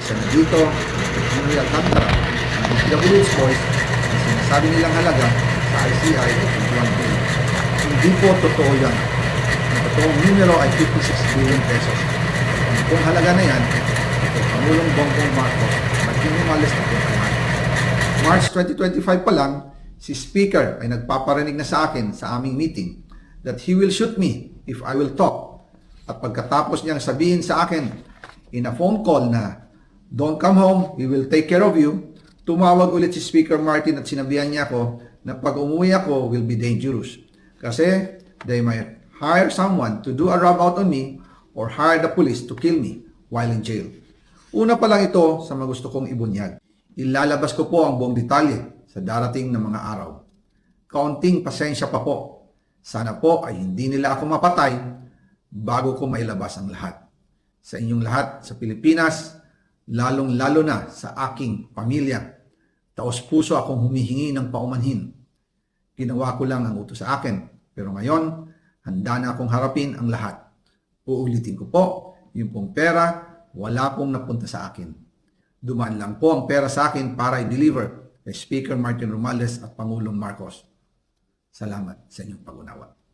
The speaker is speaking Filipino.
Isa na dito, Henry Alcantara, ang DPWH Voice, ang sinasabi nilang halaga sa ICI ay 21 billion. Hindi po totoo yan. Ang totoong numero ay 56 billion pesos. Kung halaga na yan, ito Pangulong Bongbong Marcos, Martin-Romales na po naman. March 2025 pa lang, si Speaker ay nagpaparinig na sa akin sa aming meeting that he will shoot me if I will talk. At pagkatapos niyang sabihin sa akin in a phone call na don't come home, we will take care of you, tumawag ulit si Speaker Martin at sinabihan niya ako na pag umuwi ako will be dangerous. Kasi they might hire someone to do a rub out on me or hire the police to kill me while in jail. Una pa lang ito sa mga gusto kong ibunyag. Ilalabas ko po ang buong detalye sa darating na mga araw. Kaunting pasensya pa po. Sana po ay hindi nila ako mapatay bago ko mailabas ang lahat. Sa inyong lahat sa Pilipinas, lalong-lalo na sa aking pamilya, taos-puso akong humihingi ng paumanhin. Ginawa ko lang ang utos sa akin, pero ngayon, handa na akong harapin ang lahat. Uulitin ko po, yung pong pera, wala pong napunta sa akin. Dumaan lang po ang pera sa akin para i-deliver kay Speaker Martin Romales at Pangulong Marcos. Salamat sa inyong pag-unawa.